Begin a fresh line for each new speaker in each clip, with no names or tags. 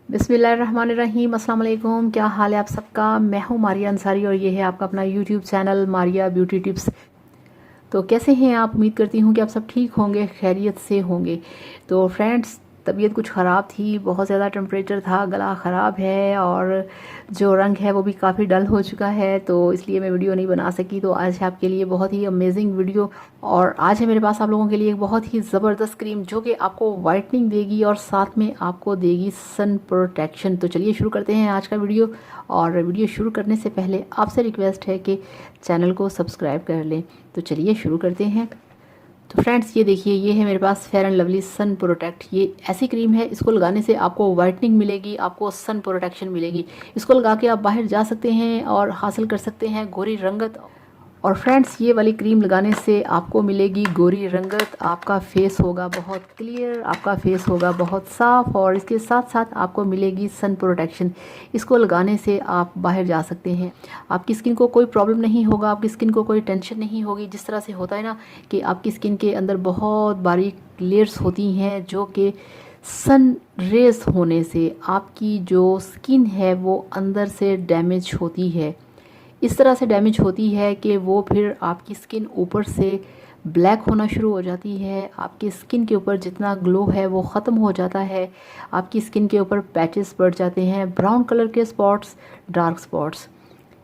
बिस्मिल्लाहिर्रहमानिर्रहीम, अस्सलाम वालेकुम। क्या हाल है आप सबका। मैं हूँ मारिया अंसारी और ये है आपका अपना YouTube channel Maria beauty tips. तो कैसे हैं आप। उम्मीद करती हूँ कि आप सब ठीक होंगे, खैरियत से होंगे। तो फ्रेंड्स, तबीयत कुछ ख़राब थी, बहुत ज़्यादा टेम्परेचर था, गला ख़राब है और जो रंग है वो भी काफ़ी डल हो चुका है, तो इसलिए मैं वीडियो नहीं बना सकी। तो आज है आपके लिए बहुत ही अमेजिंग वीडियो। और आज है मेरे पास आप लोगों के लिए एक बहुत ही ज़बरदस्त क्रीम जो कि आपको वाइटनिंग देगी और साथ में आपको देगी सन प्रोटेक्शन। तो चलिए शुरू करते हैं आज का वीडियो। और वीडियो शुरू करने से पहले आपसे रिक्वेस्ट है कि चैनल को सब्सक्राइब कर लें। तो चलिए शुरू करते हैं। तो फ्रेंड्स, ये देखिए, ये है मेरे पास fair and lovely sun protect. ये ऐसी क्रीम है, इसको लगाने से आपको वाइटनिंग मिलेगी, आपको सन प्रोटेक्शन मिलेगी। इसको लगा के आप बाहर जा सकते हैं और हासिल कर सकते हैं गोरी रंगत। और फ्रेंड्स, ये वाली क्रीम लगाने से आपको मिलेगी गोरी रंगत, आपका फेस होगा बहुत क्लियर, आपका फेस होगा बहुत साफ़ और इसके साथ साथ आपको मिलेगी सन प्रोटेक्शन। इसको लगाने से आप बाहर जा सकते हैं, आपकी स्किन को कोई प्रॉब्लम नहीं होगा, आपकी स्किन को कोई टेंशन नहीं होगी। जिस तरह से होता है ना कि आपकी स्किन के अंदर बहुत बारीक लेयर्स होती हैं जो कि सन रेज होने से आपकी जो स्किन है वो अंदर से डैमेज होती है। इस तरह से डैमेज होती है कि वो फिर आपकी स्किन ऊपर से ब्लैक होना शुरू हो जाती है, आपकी स्किन के ऊपर जितना ग्लो है वो ख़त्म हो जाता है, आपकी स्किन के ऊपर पैचेस पड़ जाते हैं, ब्राउन कलर के स्पॉट्स, डार्क स्पॉट्स।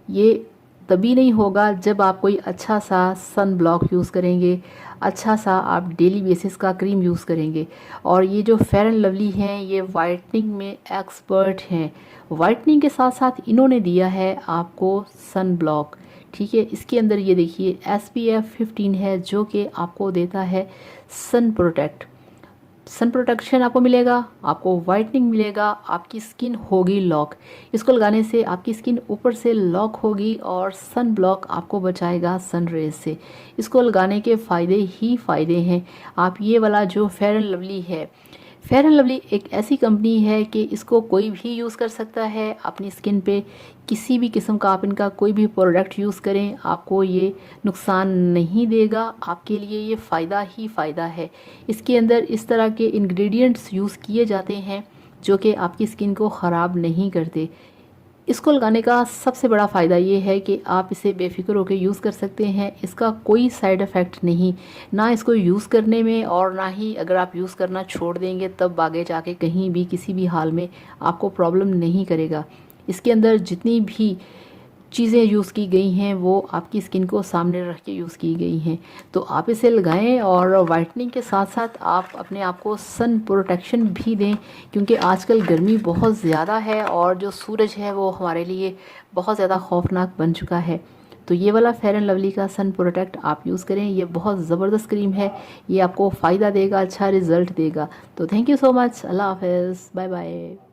ये तभी नहीं होगा जब आप कोई अच्छा सा सन ब्लॉक यूज़ करेंगे, अच्छा सा आप डेली बेसिस का क्रीम यूज़ करेंगे। और ये जो फेयर एंड लवली हैं ये वाइटनिंग में एक्सपर्ट हैं। वाइटनिंग के साथ साथ इन्होंने दिया है आपको सन ब्लॉक। ठीक है, इसके अंदर ये देखिए SPF 15 है जो कि आपको देता है सन प्रोटेक्ट। सन प्रोटेक्शन आपको मिलेगा, आपको वाइटनिंग मिलेगा, आपकी स्किन होगी लॉक। इसको लगाने से आपकी स्किन ऊपर से लॉक होगी और सन ब्लॉक आपको बचाएगा सन रेज से। इसको लगाने के फ़ायदे ही फ़ायदे हैं। आप ये वाला जो फेयर एंड लवली है, फेयर एंड लवली एक ऐसी कंपनी है कि इसको कोई भी यूज़ कर सकता है अपनी स्किन पे। किसी भी किस्म का आप इनका कोई भी प्रोडक्ट यूज़ करें, आपको ये नुकसान नहीं देगा, आपके लिए ये फ़ायदा ही फ़ायदा है। इसके अंदर इस तरह के इंग्रेडिएंट्स यूज़ किए जाते हैं जो कि आपकी स्किन को ख़राब नहीं करते। इसको लगाने का सबसे बड़ा फ़ायदा ये है कि आप इसे बेफिक्र होकर यूज़ कर सकते हैं। इसका कोई साइड इफ़ेक्ट नहीं, ना इसको यूज़ करने में और ना ही अगर आप यूज़ करना छोड़ देंगे तब आगे जाके कहीं भी किसी भी हाल में आपको प्रॉब्लम नहीं करेगा। इसके अंदर जितनी भी चीज़ें यूज़ की गई हैं वो आपकी स्किन को सामने रख के यूज़ की गई हैं। तो आप इसे लगाएं और वाइटनिंग के साथ साथ आप अपने आप को सन प्रोटेक्शन भी दें, क्योंकि आजकल गर्मी बहुत ज़्यादा है और जो सूरज है वो हमारे लिए बहुत ज़्यादा खौफनाक बन चुका है। तो ये वाला फेयर एंड लवली का सन प्रोटेक्ट आप यूज़ करें, ये बहुत ज़बरदस्त क्रीम है, ये आपको फ़ायदा देगा, अच्छा रिज़ल्ट देगा। तो थैंक यू सो मच, अल्लाह हाफ़िज़, बाय बाय।